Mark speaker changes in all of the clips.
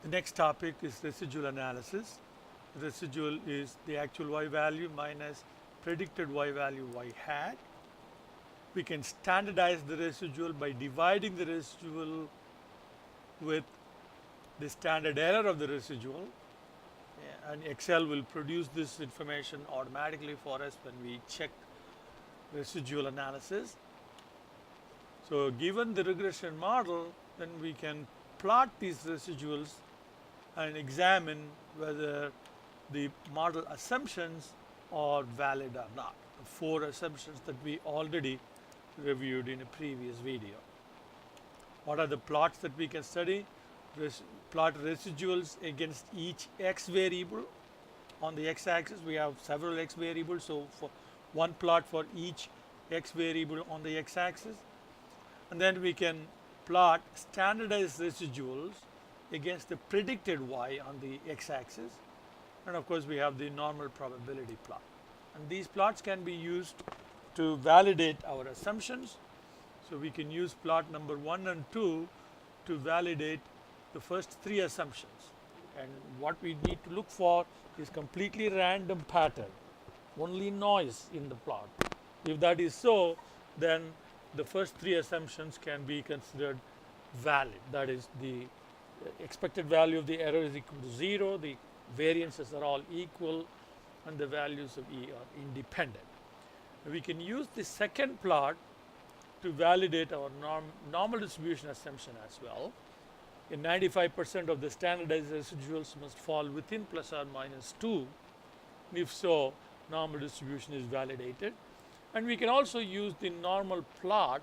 Speaker 1: The next topic is residual analysis. Residual is the actual y value minus predicted y value y hat. We can standardize the residual by dividing the residual with the standard error of the residual, and Excel will produce this information automatically for us when we check residual analysis. So given the regression model, then we can plot these residuals and examine whether the model assumptions are valid or not. The 4 assumptions that we already reviewed in a previous video. What are the plots that we can study? Plot residuals against each x variable. On the x-axis we have several x variables, so for one plot for each x variable on the x-axis, and then we can plot standardized residuals against the predicted y on the x-axis, and of course we have the normal probability plot, and these plots can be used to validate our assumptions. So we can use plot number 1 and 2 to validate the first 3 assumptions, and what we need to look for is completely random pattern, only noise in the plot. If that is so, then the first 3 assumptions can be considered valid. That is, the expected value of the error is equal to 0, the variances are all equal, and the values of E are independent. We can use the second plot to validate our normal distribution assumption as well. In 95% of the standardized residuals must fall within plus or minus 2. If so, normal distribution is validated. And we can also use the normal plot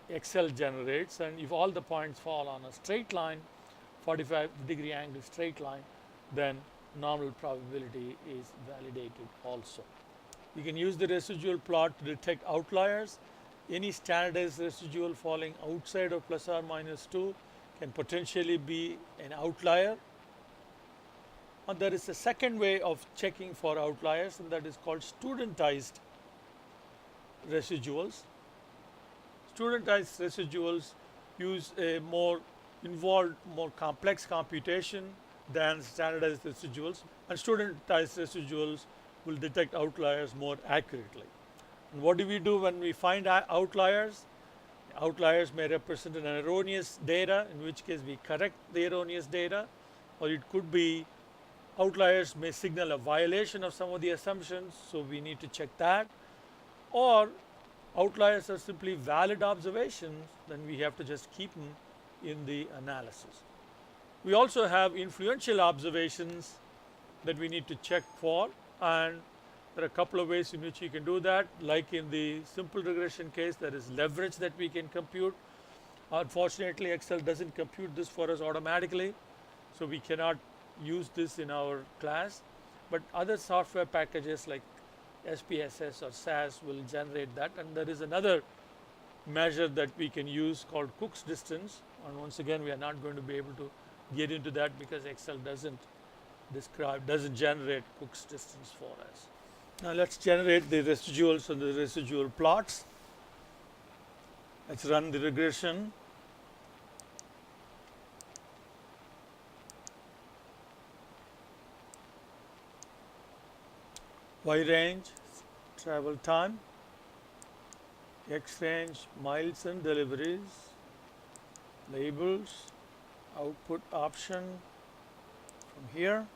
Speaker 1: Excel generates, and if all the points fall on a straight line, 45-degree angle straight line, then normal probability is validated also. We can use the residual plot to detect outliers. Any standardized residual falling outside of plus or minus 2 can potentially be an outlier. And there is a second way of checking for outliers, and that is called studentized residuals. Studentized residuals use a more involved, more complex computation than standardized residuals, and studentized residuals will detect outliers more accurately. And what do we do when we find outliers? Outliers may represent an erroneous data, in which case we correct the erroneous data, or it could be outliers may signal a violation of some of the assumptions, so we need to check that, or outliers are simply valid observations, then we have to just keep them in the analysis. We also have influential observations that we need to check for, and there are a couple of ways in which you can do that. Like in the simple regression case, there is leverage that we can compute. Unfortunately, Excel doesn't compute this for us automatically, so we cannot use this in our class, but other software packages like SPSS or SAS will generate that. And there is another measure that we can use called Cook's distance, and once again we are not going to be able to get into that because Excel doesn't generate Cook's distance for us. Now let's generate the residuals and the residual plots. Let's run the regression. Y range, travel time, X range, miles and deliveries, labels, output option from here.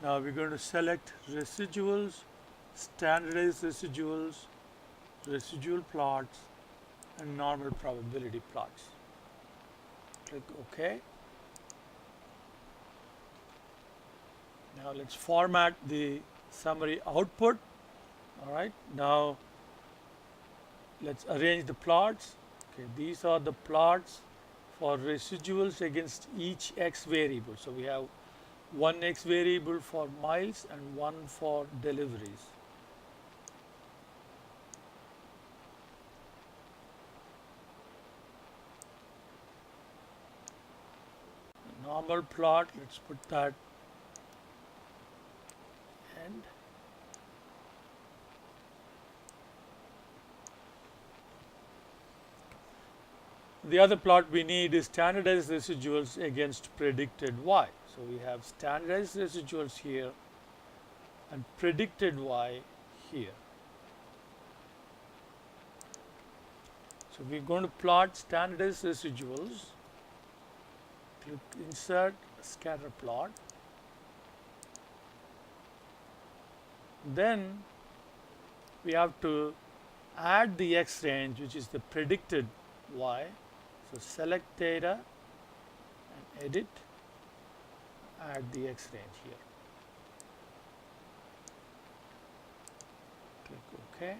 Speaker 1: Now we're going to select residuals, standardized residuals, residual plots, and normal probability plots. Click OK. Now let's format the summary output. All right, now let's arrange the plots. Okay, these are the plots for residuals against each x variable. So we have one x variable for miles and one for deliveries. Normal plot, let's put that end. The other plot we need is standardized residuals against predicted y. So we have standardized residuals here and predicted y here. So we're going to plot standardized residuals. Click insert scatter plot. Then we have to add the x range, which is the predicted y. So select data and edit, add the x range here. Click OK,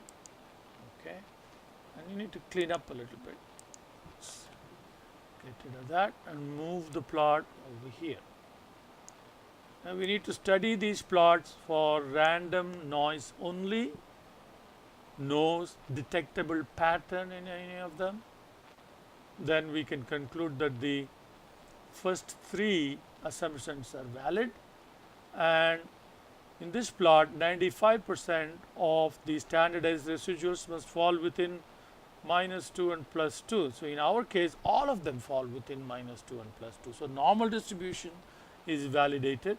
Speaker 1: OK, and you need to clean up a little bit. Get rid of that and move the plot over here. Now we need to study these plots for random noise only, no detectable pattern in any of them. Then we can conclude that the first three assumptions are valid, and in this plot 95% of the standardized residuals must fall within -2 and +2. So in our case all of them fall within -2 and +2. So normal distribution is validated.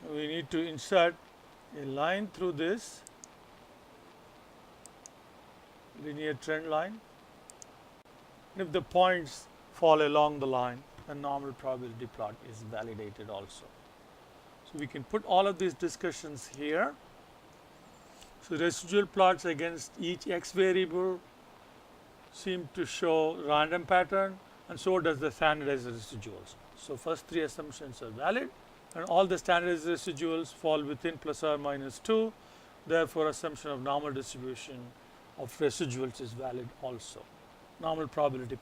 Speaker 1: We need to insert a line through this linear trend line. And if the points fall along the line, the normal probability plot is validated also. So we can put all of these discussions here. So residual plots against each x variable seem to show random pattern, and so does the standardized residuals. So first three assumptions are valid, and all the standardized residuals fall within ±2. Therefore, assumption of normal distribution of residuals is valid also. Normal probability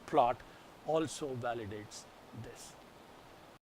Speaker 1: plot also validates this.